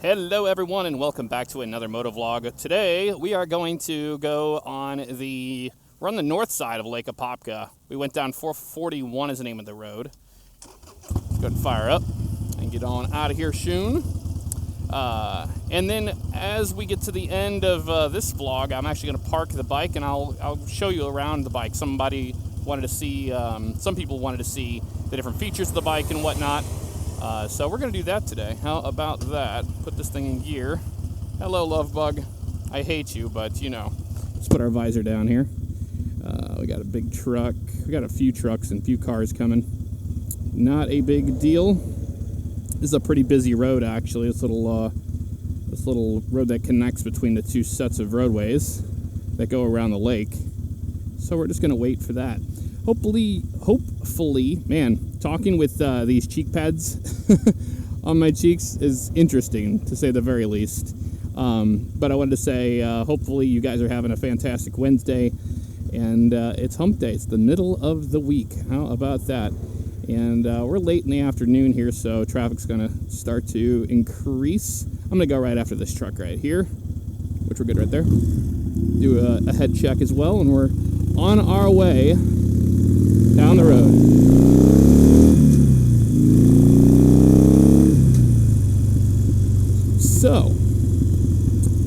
Hello everyone and welcome back to another Motovlog. Today we are going to go we're on the north side of Lake Apopka. We went down 441 is the name of the road. Let's go ahead and fire up and get on out of here soon. And then as we get to the end of this vlog, I'm actually going to park the bike and I'll show you around the bike. Some people wanted to see the different features of the bike and whatnot. So we're going to do that today. How about that? Put this thing in gear. Hello, love bug. I hate you, but you know. Let's put our visor down here. We got a big truck. We got a few trucks and a few cars coming. Not a big deal. This is a pretty busy road, actually. This little road that connects between the two sets of roadways that go around the lake. So we're just going to wait for that. Hopefully, man, talking with these cheek pads on my cheeks is interesting, to say the very least. But I wanted to say, hopefully you guys are having a fantastic Wednesday, and it's hump day. It's the middle of the week. How about that? And we're late in the afternoon here, so traffic's going to start to increase. I'm going to go right after this truck right here, which we're good right there. Do a head check as well, and we're on our way down the road. So,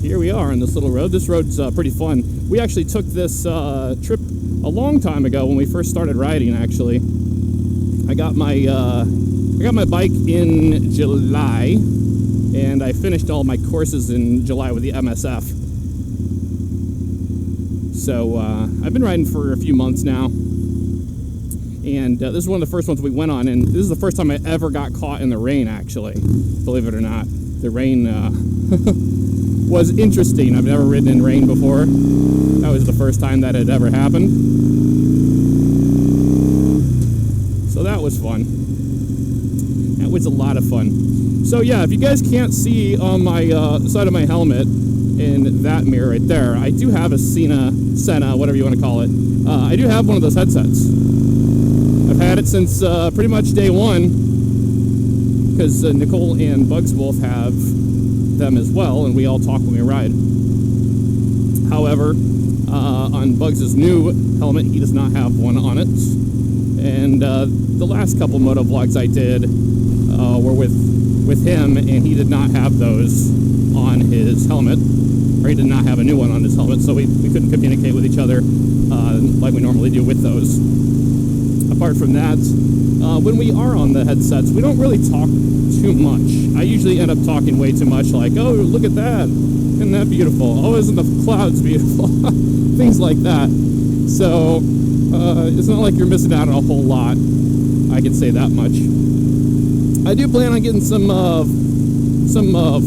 here we are on this little road. This road's pretty fun. We actually took this trip a long time ago when we first started riding, actually. I got my bike in July, and I finished all my courses in July with the MSF. So, I've been riding for a few months now. And this is one of the first ones we went on, and this is the first time I ever got caught in the rain, actually, believe it or not. The rain was interesting. I've never ridden in rain before. That was the first time that had ever happened. So that was fun. That was a lot of fun. So yeah, if you guys can't see on my side of my helmet in that mirror right there, I do have a Senna, whatever you want to call it. I do have one of those headsets. I've had it since pretty much day one, because Nicole and Bugs both have them as well, and we all talk when we ride. However, on Bugs' new helmet, he does not have one on it. And the last couple motovlogs I did were with him, and he did not have those on his helmet, or he did not have a new one on his helmet, so we couldn't communicate with each other like we normally do with those. Apart from that, when we are on the headsets, we don't really talk too much. I usually end up talking way too much, like, oh, look at that. Isn't that beautiful? Oh, isn't the clouds beautiful? Things like that. So, it's not like you're missing out on a whole lot. I can say that much. I do plan on getting some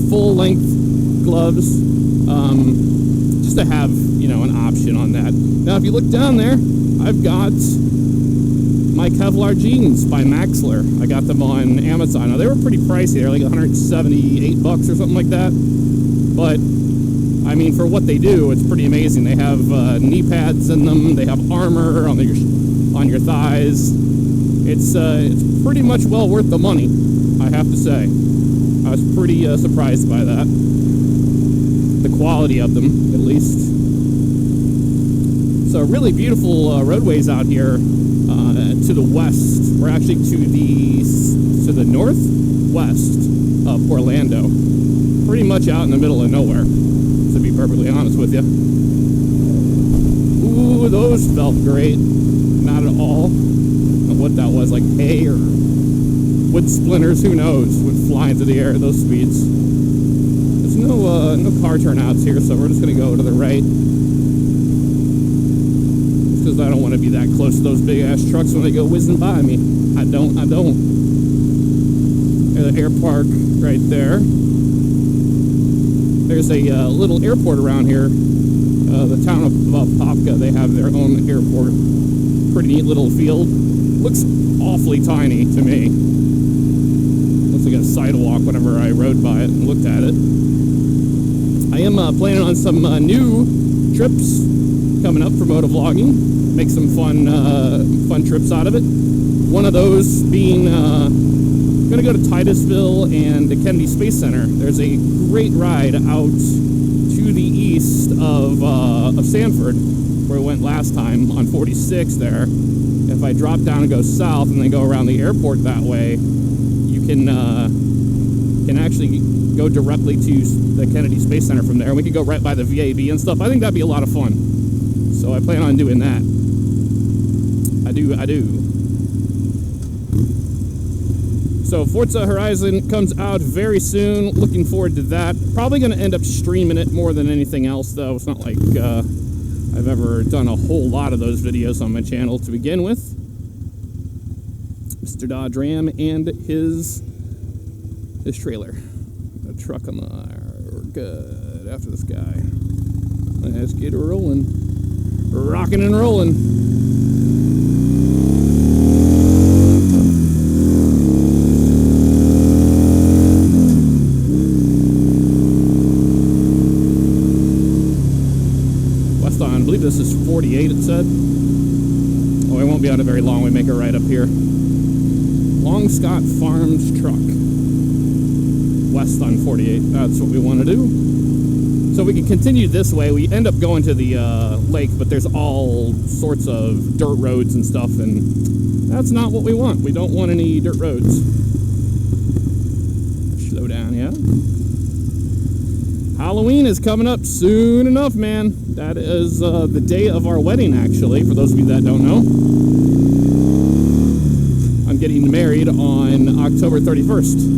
full-length gloves, just to have, an option on that. Now, if you look down there, I've got my Kevlar jeans by Maxler. I got them on Amazon. Now, they were pretty pricey. They're like $178 or something like that. But, I mean, for what they do, it's pretty amazing. They have knee pads in them. They have armor on your thighs. It's pretty much well worth the money, I have to say. I was pretty surprised by that. The quality of them, at least. So, really beautiful roadways out here. To the west. We're actually to the northwest of Orlando. Pretty much out in the middle of nowhere, to be perfectly honest with you. Ooh, those felt great. Not at all. I don't know what that was, like hay or wood splinters, who knows, would fly into the air at those speeds. There's no car turnouts here, so we're just going to go to the right. Because I don't want to be that close to those big-ass trucks when they go whizzing by me. I don't. There's the air park right there. There's a little airport around here. The town of Apopka, they have their own airport. Pretty neat little field. Looks awfully tiny to me. Looks like a sidewalk whenever I rode by it and looked at it. I am planning on some new trips coming up for motovlogging. Make some fun trips out of it. One of those being I'm going to go to Titusville and the Kennedy Space Center. There's a great ride out to the east of Sanford, where we went last time on 46 there. If I drop down and go south and then go around the airport that way, you can actually go directly to the Kennedy Space Center from there. And we could go right by the VAB and stuff. I think that'd be a lot of fun. So I plan on doing that. I do. So Forza Horizon comes out very soon. Looking forward to that. Probably going to end up streaming it more than anything else, though. It's not like I've ever done a whole lot of those videos on my channel to begin with. Mr. Dodge Ram and his trailer. A truck on the... We're good after this guy. Let's get rolling. Rocking and rolling. West on, I believe this is 48, it said. Oh, we won't be on it very long. We make it right up here. Long Scott Farms truck. West on 48. That's what we want to do. So we can continue this way. We end up going to the lake, but there's all sorts of dirt roads and stuff, and that's not what we want. We don't want any dirt roads. Slow down, yeah. Halloween is coming up soon enough, man. That is the day of our wedding, actually, for those of you that don't know. I'm getting married on October 31st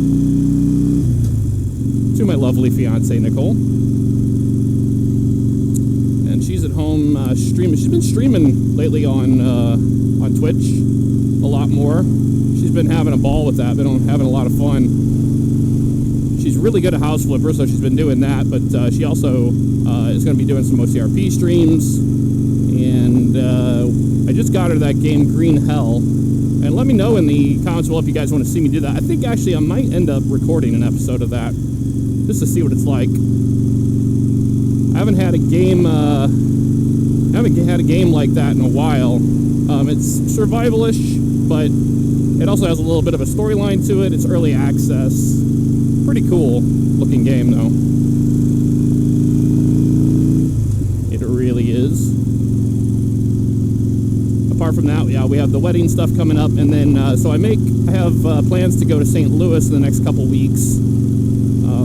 to my lovely fiance, Nicole. And she's at home streaming. She's been streaming lately on Twitch a lot more. She's been having a ball with that. Been having a lot of fun. She's really good at House Flipper, so she's been doing that. But she also is going to be doing some OCRP streams. And I just got her that game Green Hell. And let me know in the comments below if you guys want to see me do that. I think actually I might end up recording an episode of that just to see what it's like. I haven't had a game like that in a while. It's survivalish, but it also has a little bit of a storyline to it. It's early access. Pretty cool looking game, though. It really is. Apart from that, yeah, we have the wedding stuff coming up, and then so I have plans to go to St. Louis in the next couple weeks.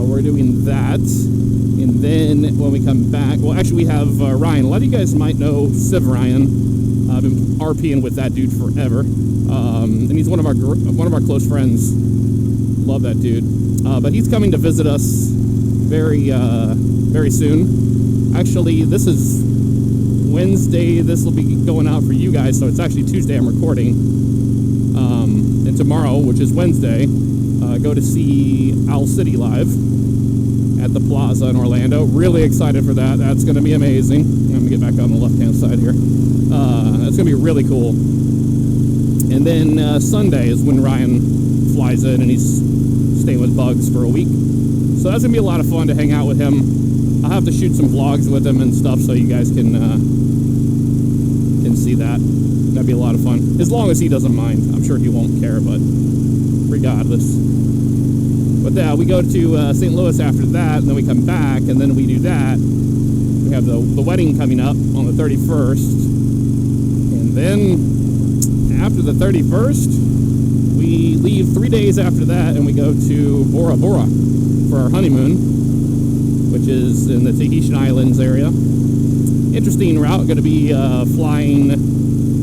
We're doing that, and then when we come back, well, actually we have Ryan. A lot of you guys might know Civ Ryan. I've been RPing with that dude forever, and he's one of our close friends. Love that dude. But he's coming to visit us very soon. Actually, this is Wednesday. This will be going out for you guys, so it's actually Tuesday I'm recording. And tomorrow, which is Wednesday, go to see Owl City live at the Plaza in Orlando. Really excited for that. That's going to be amazing. I'm going to get back on the left-hand side here. That's going to be really cool. And then Sunday is when Ryan flies in, and he's staying with Bugs for a week. So that's going to be a lot of fun to hang out with him. I'll have to shoot some vlogs with him and stuff so you guys can see that. That'd be a lot of fun. As long as he doesn't mind. I'm sure he won't care, but regardless. But yeah, we go to St. Louis after that, and then we come back, and then we do that. We have the wedding coming up on the 31st. And then after the 31st, we leave 3 days after that, and we go to Bora Bora for our honeymoon, which is in the Tahitian Islands area. Interesting route. Going to be flying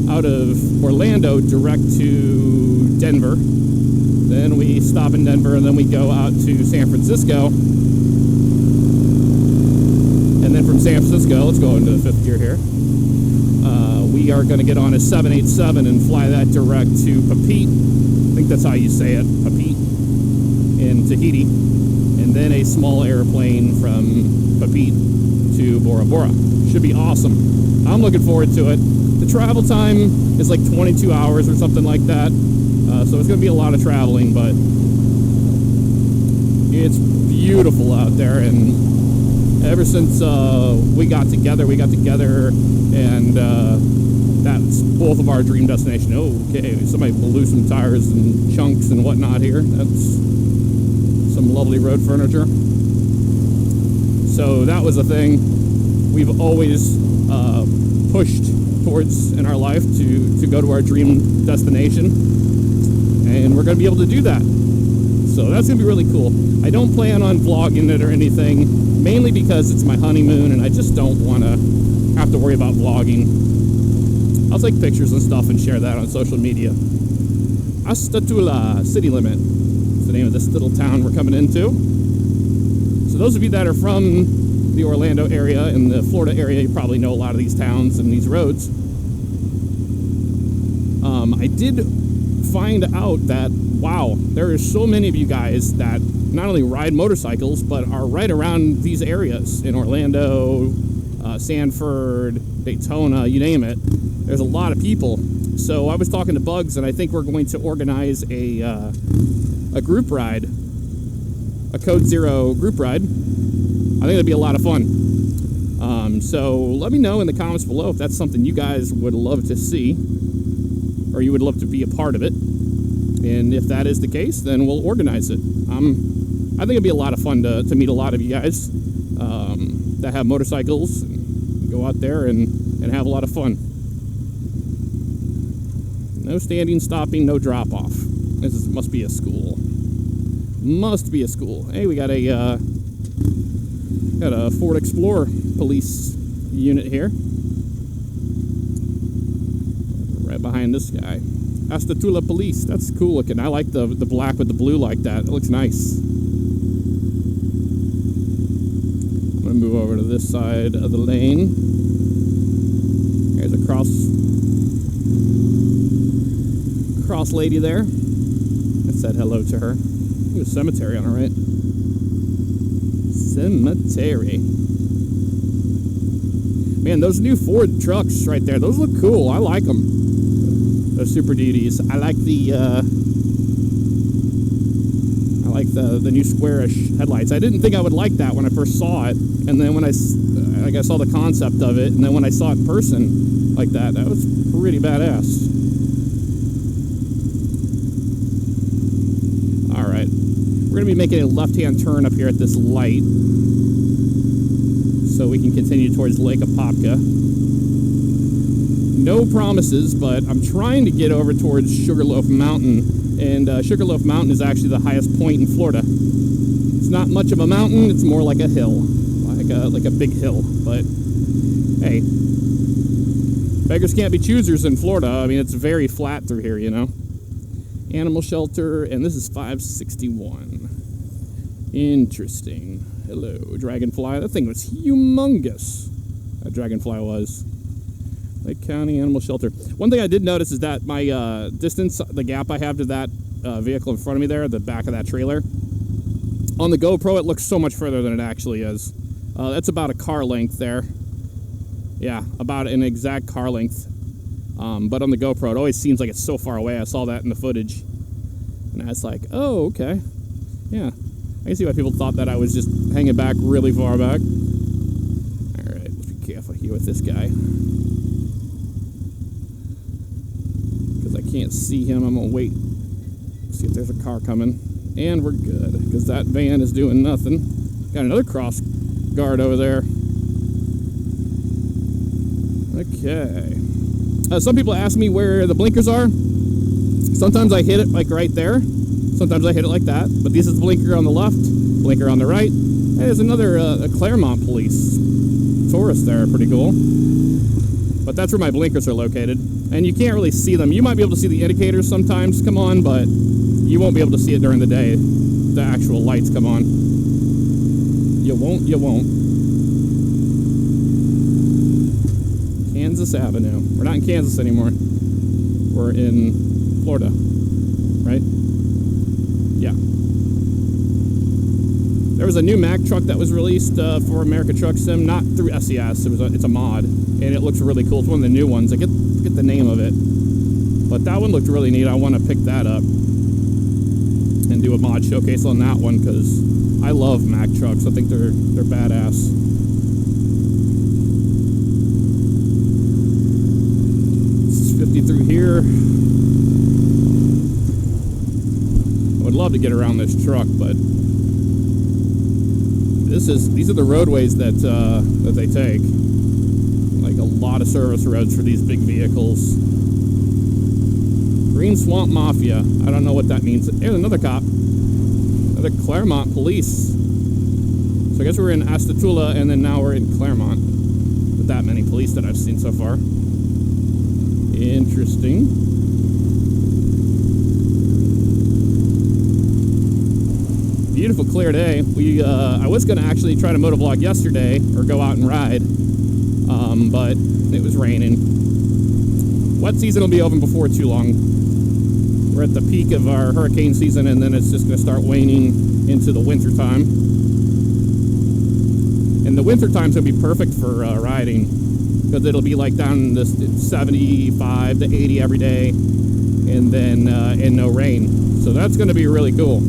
out of Orlando direct to Denver. Then we stop in Denver, and then we go out to San Francisco. And then from San Francisco, let's go into the fifth gear here. We are going to get on a 787 and fly that direct to Papeete. I think that's how you say it, Papeete, in Tahiti. And then a small airplane from Papeete to Bora Bora. Should be awesome. I'm looking forward to it. The travel time is like 22 hours or something like that. So it's going to be a lot of traveling, but it's beautiful out there. And ever since we got together, and that's both of our dream destination. Oh, okay, somebody blew some tires and chunks and whatnot here. That's some lovely road furniture. So that was a thing we've always pushed towards in our life, to go to our dream destination, and we're going to be able to do that. So that's going to be really cool. I don't plan on vlogging it or anything, mainly because it's my honeymoon and I just don't want to have to worry about vlogging. I'll take pictures and stuff and share that on social media. Astatula City Limit is the name of this little town we're coming into. So those of you that are from the Orlando area and the Florida area, you probably know a lot of these towns and these roads. I did find out that, wow, there are so many of you guys that not only ride motorcycles, but are right around these areas in Orlando, Sanford, Daytona, you name it. There's a lot of people. So I was talking to Bugs, and I think we're going to organize a group ride, a Code Zero group ride. I think it'd be a lot of fun. So let me know in the comments below if that's something you guys would love to see, or you would love to be a part of it. And if that is the case, then we'll organize it. I think it'd be a lot of fun to meet a lot of you guys that have motorcycles, and go out there and have a lot of fun. No standing, stopping, no drop off. Must be a school. Must be a school. Hey, we got a Ford Explorer police unit here. Right behind this guy. Astatula Police. That's cool looking. I like the black with the blue like that. It looks nice. I'm going to move over to this side of the lane. There's a cross lady there. I said hello to her. Ooh, a cemetery on our right. Cemetery. Man, those new Ford trucks right there, those look cool. I like them. Those Super Duties. I like the new squarish headlights. I didn't think I would like that when I first saw it, and then when I saw the concept of it, and then when I saw it in person like that was pretty badass. All right, we're gonna be making a left-hand turn up here at this light, so we can continue towards Lake Apopka. No promises, but I'm trying to get over towards Sugarloaf Mountain, and Sugarloaf Mountain is actually the highest point in Florida. It's not much of a mountain, it's more like a hill, like a big hill, but hey, beggars can't be choosers in Florida. I mean, it's very flat through here, you know. Animal shelter, and this is 561. Interesting. Hello, dragonfly. That thing was humongous. That dragonfly was. Lake County Animal Shelter. One thing I did notice is that my distance, the gap I have to that vehicle in front of me there, the back of that trailer, on the GoPro, it looks so much further than it actually is. That's about a car length there. Yeah, about an exact car length. But on the GoPro, it always seems like it's so far away. I saw that in the footage. And I was like, oh, okay. Yeah. I can see why people thought that I was just hanging back really far back. All right, let's be careful here with this guy. Because I can't see him. I'm going to wait. See if there's a car coming. And we're good, because that van is doing nothing. Got another cross guard over there. Okay. Some people ask me where the blinkers are. Sometimes I hit it like right there. Sometimes I hit it like that. But this is the blinker on the left, blinker on the right. Hey, there's another a Claremont police tourist there. Pretty cool. But that's where my blinkers are located. And you can't really see them. You might be able to see the indicators sometimes come on, but you won't be able to see it during the day. The actual lights come on. You won't. Kansas Avenue. We're not in Kansas anymore. We're in Florida, right? Yeah. There was a new Mack truck that was released for America Truck Sim, not through SES. It's a mod, and it looks really cool. It's one of the new ones. I get the name of it, but that one looked really neat. I want to pick that up and do a mod showcase on that one because I love Mack trucks. I think they're badass. here. I would love to get around this truck, but these are the roadways that they take. Like a lot of service roads for these big vehicles. Green Swamp Mafia. I don't know what that means. There's another cop. Another Claremont police. So I guess we're in Astatula, and then now we're in Claremont. With that many police that I've seen so far. Interesting. Beautiful clear day. I was going to actually try to motovlog yesterday, or go out and ride, but it was raining. Wet season will be over before too long. We're at the peak of our hurricane season, and then it's just going to start waning into the winter time. And the winter time's going to be perfect for riding, because it'll be like down in this 75 to 80 every day, and then and no rain. So that's going to be really cool.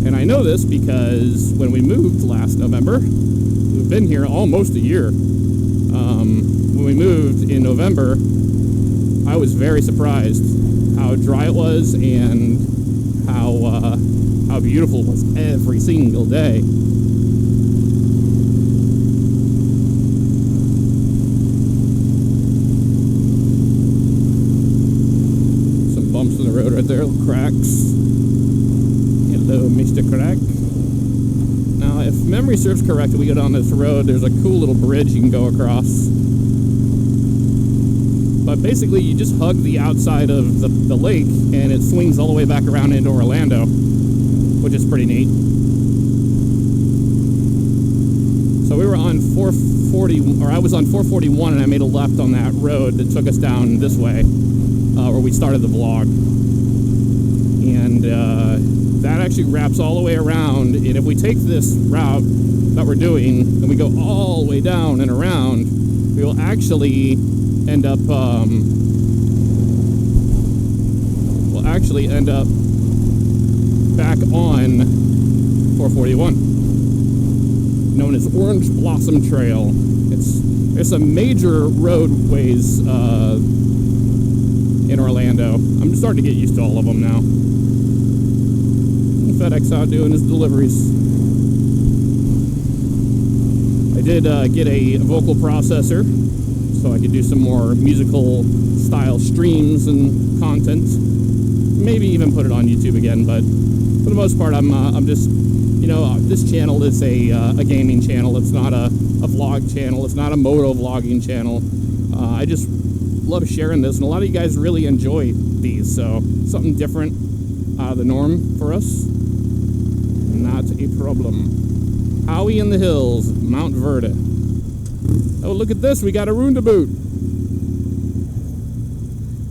And I know this because when we moved last November, we've been here almost a year. When we moved in November, I was very surprised how dry it was and how beautiful it was every single day. Some bumps in the road right there, little cracks. Hello, Mr. Crack. Now, if memory serves correct, we go down this road, there's a cool little bridge you can go across. But basically, you just hug the outside of the lake, and it swings all the way back around into Orlando, which is pretty neat. So we were on 440, or I was on 441, and I made a left on that road that took us down this way, where we started the vlog. And that actually wraps all the way around, and if we take this route that we're doing, and we go all the way down and around, we will actually end up back on 441, known as Orange Blossom Trail. There's some major roadways in Orlando. I'm starting to get used to all of them now. FedEx out doing his deliveries. I did get a vocal processor, so I could do some more musical style streams and content. Maybe even put it on YouTube again, but for the most part, I'm just, this channel is a gaming channel. It's not a vlog channel. It's not a moto vlogging channel. I just love sharing this, and a lot of you guys really enjoy these, so something different out of the norm for us. Not a problem. Howie in the Hills, Mount Verde. Oh, look at this. We got a roundabout.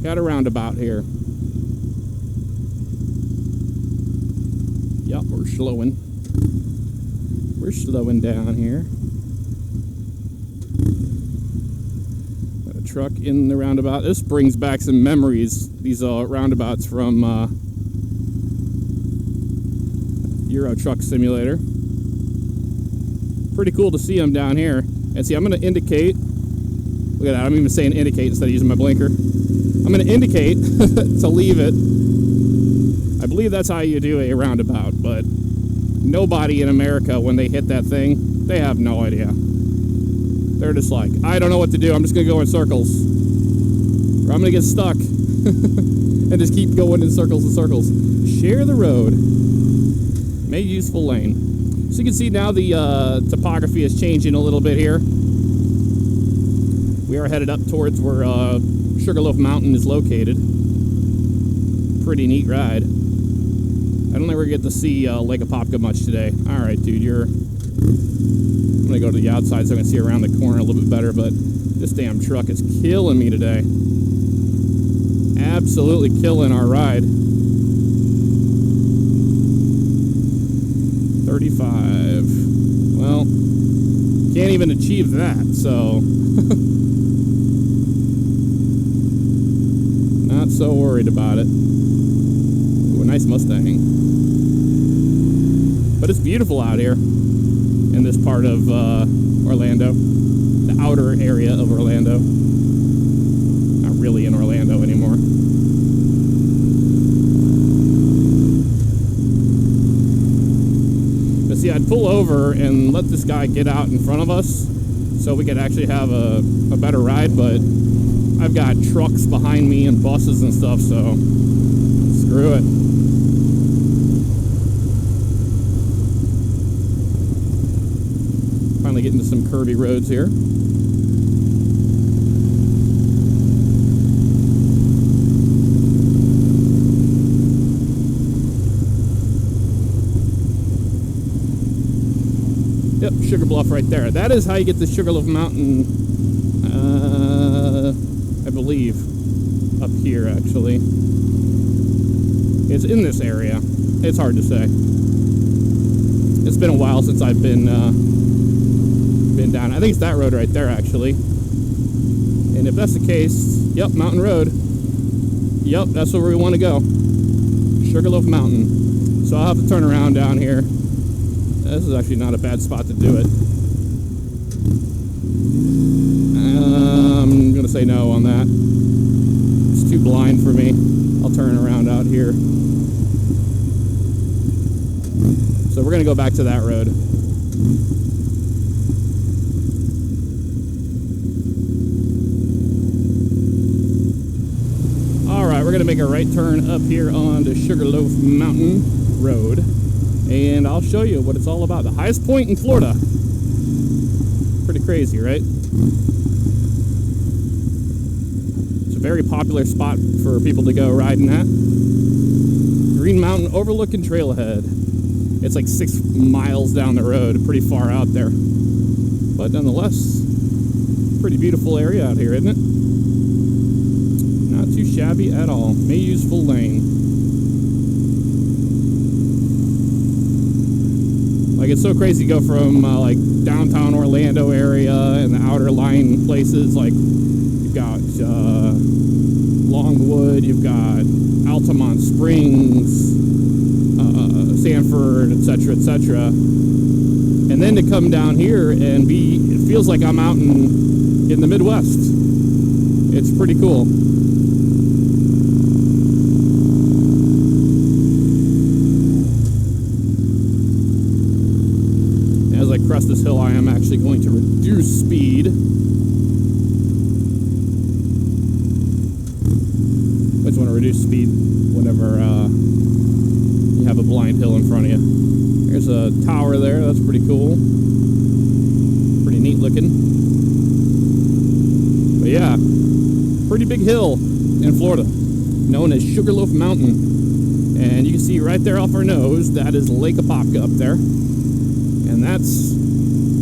Got a roundabout here. Yep, we're slowing. We're slowing down here. Got a truck in the roundabout. This brings back some memories. These roundabouts from Euro Truck Simulator. Pretty cool to see them down here. And see, I'm going to indicate. Look at that. I'm even saying indicate instead of using my blinker. I'm going to indicate to leave it. I believe that's how you do a roundabout, but nobody in America, when they hit that thing, they have no idea. They're just like, I don't know what to do. I'm just going to go in circles. Or I'm going to get stuck and just keep going in circles and circles. Share the road. Make useful lane. So you can see now the topography is changing a little bit here. We are headed up towards where Sugarloaf Mountain is located. Pretty neat ride. I don't ever get to see Lake Apopka much today. Alright, dude, I'm going to go to the outside so I can see around the corner a little bit better, but this damn truck is killing me today. Absolutely killing our ride. 35. Well, can't even achieve that, so not so worried about it. Ooh, a nice Mustang. But it's beautiful out here in this part of Orlando, the outer area of Orlando. Not really really in Orlando anymore. But see, I'd pull over and let this guy get out in front of us so we could actually have a better ride, but I've got trucks behind me and buses and stuff, so screw it. Finally getting to some curvy roads here. Yep, Sugar Bluff right there. That is how you get to Sugarloaf Mountain, I believe, up here, actually. It's in this area. It's hard to say. It's been a while since I've been down. I think it's that road right there, actually. And if that's the case, yep, Mountain Road. Yep, that's where we want to go. Sugarloaf Mountain. So I'll have to turn around down here. This is actually not a bad spot to do it. I'm going to say no on that. It's too blind for me. I'll turn around out here. So we're going to go back to that road. Alright, we're going to make a right turn up here onto Sugarloaf Mountain Road. And I'll show you what it's all about. The highest point in Florida. Pretty crazy, right? It's a very popular spot for people to go riding at. Green Mountain overlooking trailhead. It's like 6 miles down the road, pretty far out there. But nonetheless, pretty beautiful area out here, isn't it? Not too shabby at all. May use full lane. Like, it's so crazy to go from like downtown Orlando area and the outer line places. Like, you've got Longwood, you've got Altamont Springs, Sanford, etc., etc. And then to come down here and it feels like I'm out in the Midwest. It's pretty cool. As I crest this hill, I am actually going to reduce speed. I just want to reduce speed whenever you have a blind hill in front of you. There's a tower there. That's pretty cool. Pretty neat looking. But yeah, pretty big hill in Florida, known as Sugarloaf Mountain. And you can see right there off our nose, that is Lake Apopka up there. And that's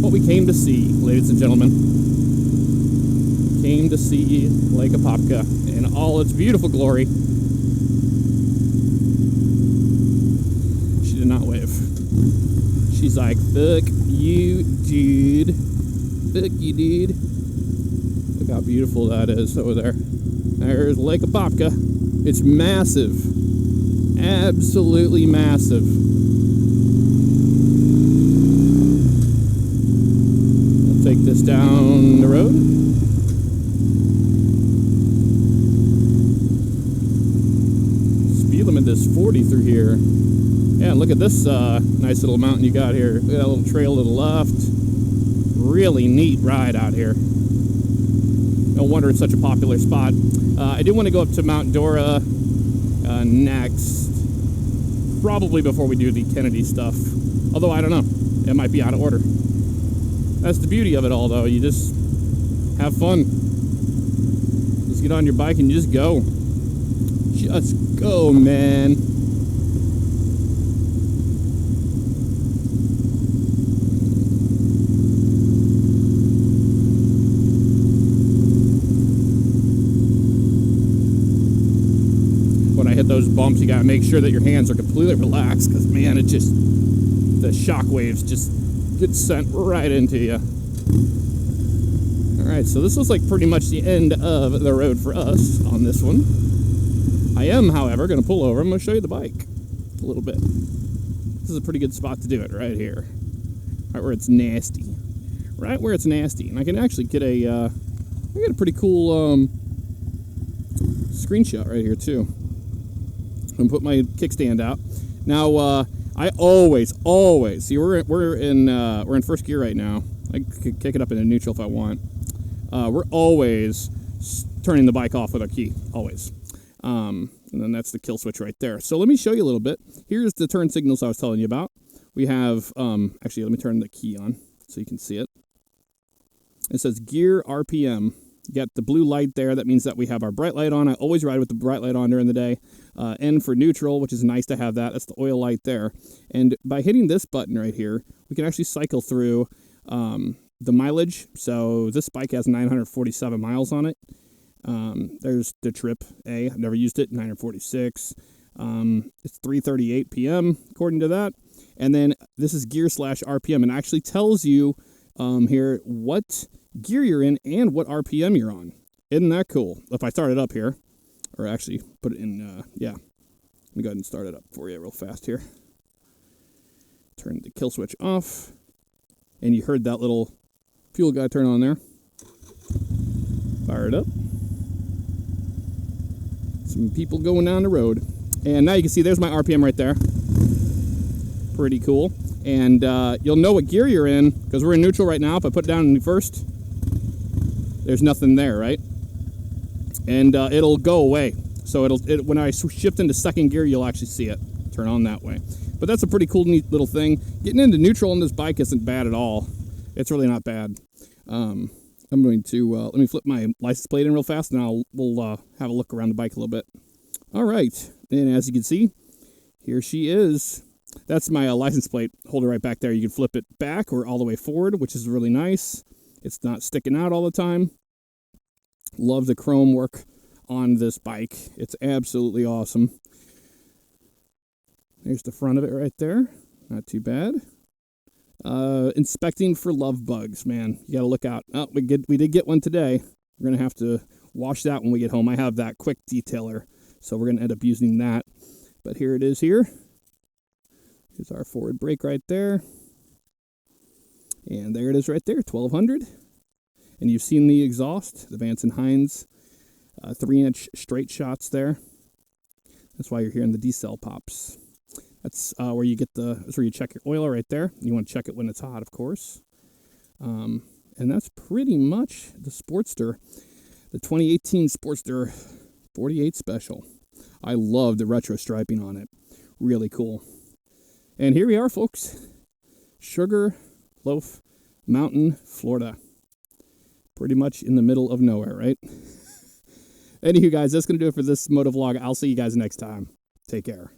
what we came to see, ladies and gentlemen. We came to see Lake Apopka in all its beautiful glory. She did not wave. She's like, fuck you, dude. Fuck you, dude. Look how beautiful that is over there. There's Lake Apopka. It's massive. Absolutely massive. I'll take this down the road. Speed limit is 40 through here. Yeah, look at this nice little mountain you got here. Look at that little trail to the left. Really neat ride out here. No wonder it's such a popular spot. I do want to go up to Mount Dora next. Probably before we do the Kennedy stuff. Although, I don't know. It might be out of order. That's the beauty of it all, though. You just have fun. Just get on your bike and you just go. Just go, man. Hit those bumps, you gotta make sure that your hands are completely relaxed, because man, it just, the shock waves just get sent right into you. Alright, so this looks like pretty much the end of the road for us on this one. I am, however, gonna pull over. I'm gonna show you the bike a little bit. This is a pretty good spot to do it, right here, right where it's nasty, right where it's nasty. And I can actually get a I get a pretty cool screenshot right here too. I'm gonna put my kickstand out. Now, I always, see, we're in first gear right now. I could kick it up into neutral if I want. We're always turning the bike off with our key, always. And then that's the kill switch right there. So let me show you a little bit. Here's the turn signals I was telling you about. We have, actually, let me turn the key on so you can see it. It says gear RPM. You got the blue light there. That means that we have our bright light on. I always ride with the bright light on during the day. N for neutral, which is nice to have that. That's the oil light there. And by hitting this button right here, we can actually cycle through the mileage. So this bike has 947 miles on it. There's the trip A. I've never used it. 946. It's 3:38 p.m. according to that. And then this is gear/RPM, and actually tells you here what gear you're in and what RPM you're on. Isn't that cool? If I start it up here, or actually put it in, yeah. Let me go ahead and start it up for you real fast here. Turn the kill switch off, and you heard that little fuel guy turn on there. Fire it up. Some people going down the road. And now you can see there's my RPM right there. Pretty cool. And you'll know what gear you're in, because we're in neutral right now. If I put it down in first, there's nothing there, right? And it'll go away. So when I shift into second gear, you'll actually see it turn on that way. But that's a pretty cool, neat little thing. Getting into neutral on this bike isn't bad at all. It's really not bad. I'm going to let me flip my license plate in real fast, and we'll have a look around the bike a little bit. All right, and as you can see, here she is. That's my license plate holder right back there. You can flip it back or all the way forward, which is really nice. It's not sticking out all the time. Love the chrome work on this bike. It's absolutely awesome. There's the front of it right there. Not too bad. Inspecting for love bugs, man. You got to look out. Oh, we did get one today. We're going to have to wash that when we get home. I have that quick detailer, so we're going to end up using that. But here it is here. Here's our forward brake right there. And there it is right there, 1200. And you've seen the exhaust, the Vance & Hines 3-inch straight shots there. That's why you're hearing the D-cell pops. That's where you get that's where you check your oil right there. You want to check it when it's hot, of course. And that's pretty much the Sportster, the 2018 Sportster 48 Special. I love the retro striping on it. Really cool. And here we are, folks. Sugarloaf Mountain, Florida. Pretty much in the middle of nowhere, right? Anywho, guys, that's going to do it for this motovlog. I'll see you guys next time. Take care.